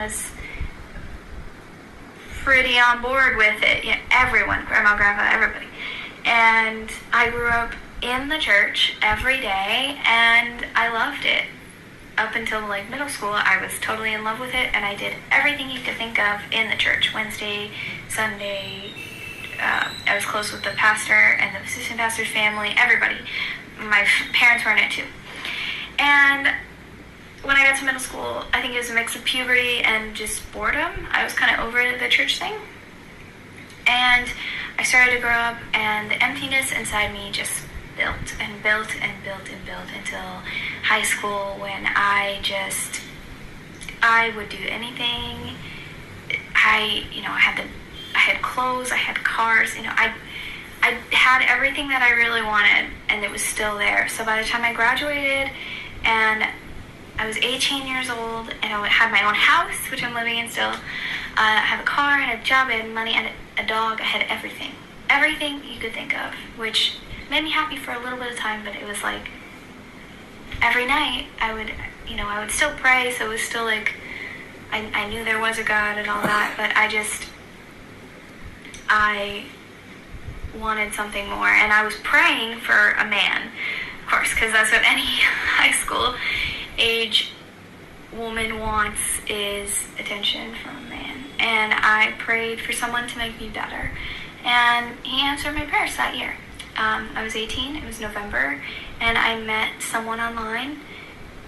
was pretty on board with it. You know, everyone, grandma, grandpa, everybody. And I grew up in the church every day, and I loved it. Up until like middle school, I was totally in love with it, and I did everything you could think of in the church. Wednesday, Sunday, I was close with the pastor and the assistant pastor's family, everybody. My parents were in it too. And when I got to middle school, I think it was a mix of puberty and just boredom. I was kind of over the church thing. And I started to grow up, and the emptiness inside me just built and built and built and built until high school, when I would do anything. I had clothes, I had cars, I had everything that I really wanted, and it was still there. So by the time I graduated and I was 18 years old, and I had my own house, which I'm living in still, I have a car, I had a job, I had money, I had a dog, I had everything. Everything you could think of, which made me happy for a little bit of time, but it was like every night I would still pray, so it was still like I knew there was a God and all that, but I wanted something more, and I was praying for a man, of course, because that's what any high school age woman wants, is attention from a man. And I prayed for someone to make me better, and he answered my prayers that year. I was 18, it was November, and I met someone online,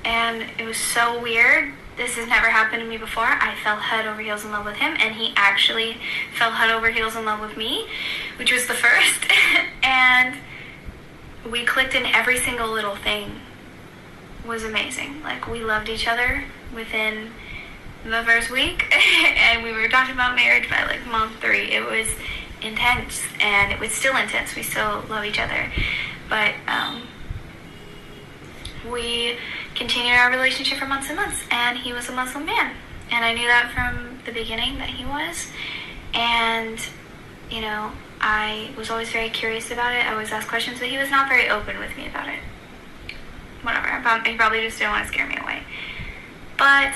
and it was so weird. This has never happened to me before. I fell head over heels in love with him, and he actually fell head over heels in love with me, which was the first. And we clicked in every single little thing. It was amazing. Like, we loved each other within the first week, and we were talking about marriage by like month 3. It was intense, and it was still intense. We still love each other, but we continued our relationship for months and months, and he was a Muslim man, and I knew that from the beginning that he was. And I was always very curious about it. I always asked questions, but he was not very open with me about it. Whatever, he probably just didn't want to scare me away. But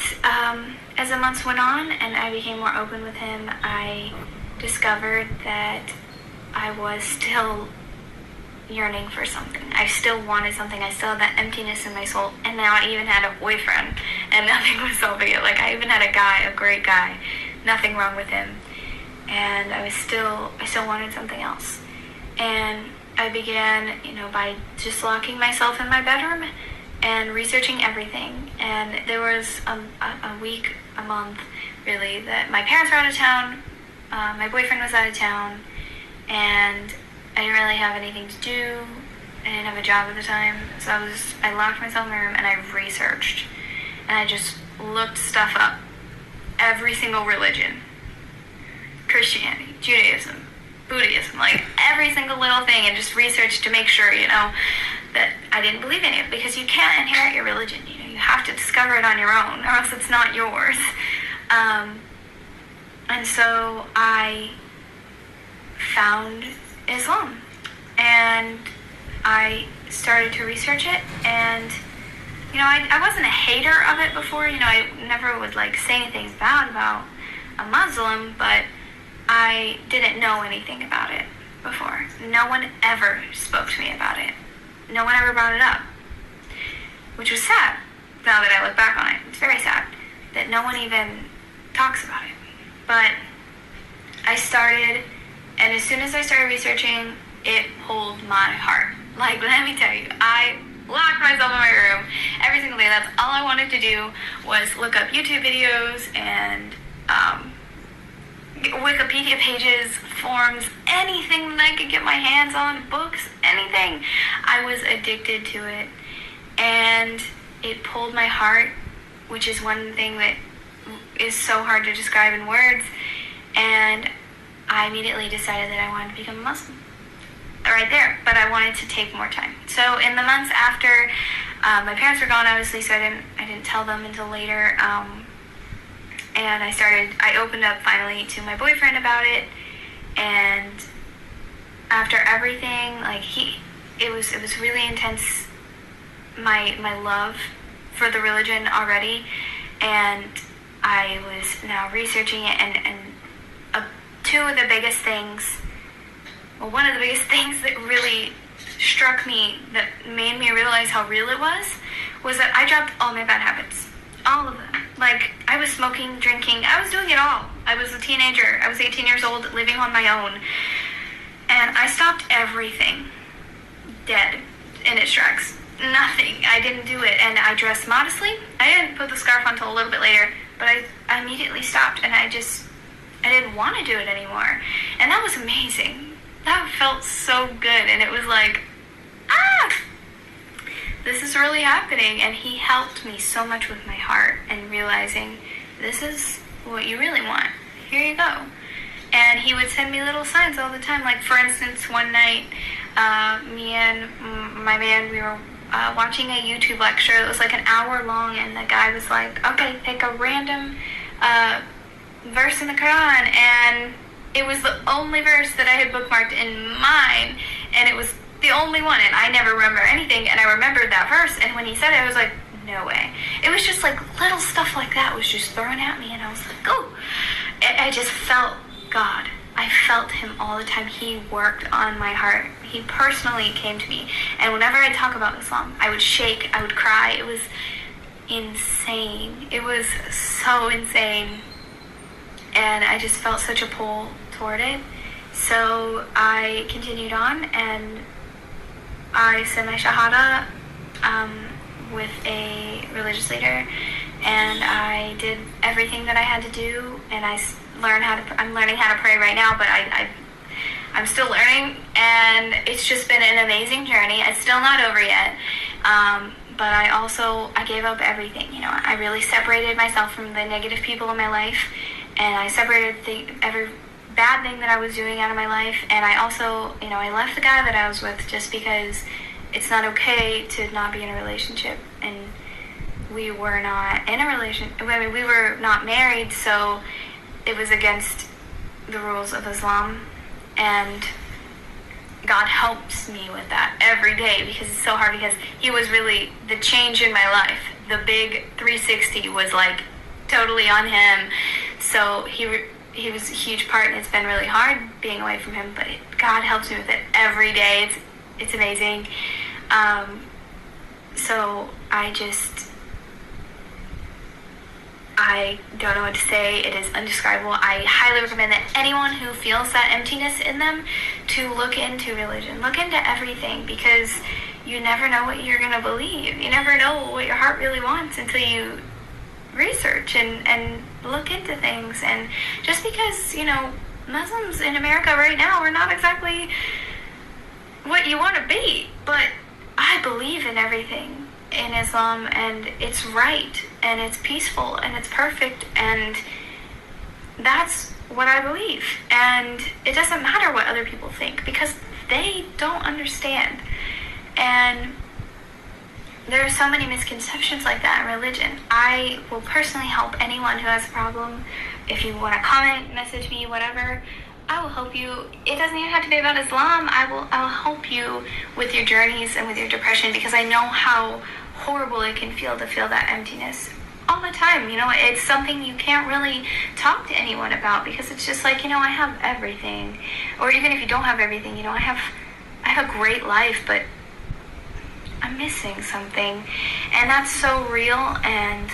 as the months went on and I became more open with him, I discovered that I was still yearning for something. I still wanted something. I still had that emptiness in my soul, and now I even had a boyfriend, and nothing was solving it. Like, I even had a guy, a great guy, nothing wrong with him, and I still wanted something else. And I began, by just locking myself in my bedroom and researching everything. And there was a week, a month, really, that my parents were out of town, my boyfriend was out of town, and I didn't really have anything to do. I didn't have a job at the time, so I locked myself in my room and I researched. And I just looked stuff up. Every single religion. Christianity, Judaism, Buddhism, like every single little thing, and just researched to make sure, that I didn't believe in it, because you can't inherit your religion. You have to discover it on your own, or else it's not yours. And so I found Islam, and I started to research it, and I wasn't a hater of it before. I never would say anything bad about a Muslim, but I didn't know anything about it before. No one ever spoke to me about it. No one ever brought it up, which was sad. Now that I look back on it, it's very sad that no one even talks about it. But I started, and as soon as I started researching, it pulled my heart. Like, let me tell you, I locked myself in my room every single day. That's all I wanted to do, was look up YouTube videos and Wikipedia pages, forums, anything that I could get my hands on, books, anything. I was addicted to it, and it pulled my heart, which is one thing that is so hard to describe in words. And I immediately decided that I wanted to become a Muslim right there, but I wanted to take more time. So in the months after, my parents were gone, obviously, so I didn't tell them until later. And I opened up finally to my boyfriend about it, and after everything, it was really intense, my love for the religion already, and I was now researching it, and two of the biggest things, well, one of the biggest things that really struck me, that made me realize how real it was that I dropped all my bad habits. All of them. Like, I was smoking, drinking, I was doing it all. I was a teenager. I was 18 years old, living on my own. And I stopped everything. Dead in its tracks. Nothing. I didn't do it. And I dressed modestly. I didn't put the scarf on until a little bit later, but I immediately stopped, and I didn't want to do it anymore. And that was amazing. That felt so good. And it was like, this is really happening. And he helped me so much with my heart and realizing, this is what you really want. Here you go. And he would send me little signs all the time. Like, for instance, one night, me and my man, we were watching a YouTube lecture. It was like an hour long, and the guy was like, okay, pick a random verse in the Quran. And it was the only verse that I had bookmarked in mine, and it was the only one, and I never remember anything, and I remembered that verse, and when he said it, I was like, no way. It was just like little stuff like that was just thrown at me, and I was like, oh. I just felt God. I felt him all the time. He worked on my heart. He personally came to me, and whenever I talk about Islam, I would shake, I would cry. It was insane. It was so insane, and I just felt such a pull toward it. So I continued on, and I said my Shahada with a religious leader, and I did everything that I had to do, and I'm learning how to pray right now, but I'm still learning, and it's just been an amazing journey. It's still not over yet, but I gave up everything. You know, I really separated myself from the negative people in my life, and I separated every bad thing that I was doing out of my life, and I also, you know, I left the guy that I was with just because it's not okay to not be in a relationship, and we were not in a relationship. I mean, we were not married, so it was against the rules of Islam, and God helps me with that every day, because it's so hard, because he was really the change in my life. The big 360 was like totally on him, so he was a huge part, and it's been really hard being away from him, but God helps me with it every day. It's amazing. So I don't know what to say. It is indescribable. I highly recommend that anyone who feels that emptiness in them to look into religion. Look into everything, because you never know what you're going to believe. You never know what your heart really wants until you research and look into things. And just because, you know, Muslims in America right now are not exactly what you want to be, but I believe in everything in Islam, and it's right, and it's peaceful, and it's perfect, and that's what I believe. And it doesn't matter what other people think, because they don't understand. And there are so many misconceptions like that in religion. I will personally help anyone who has a problem. If you want to comment, message me, whatever, I will help you. It doesn't even have to be about Islam. I will help you with your journeys and with your depression, because I know how horrible it can feel to feel that emptiness all the time. You know, it's something you can't really talk to anyone about, because it's just like, you know, I have everything. Or even if you don't have everything, you know, I have a great life, but I'm missing something. And that's so real, and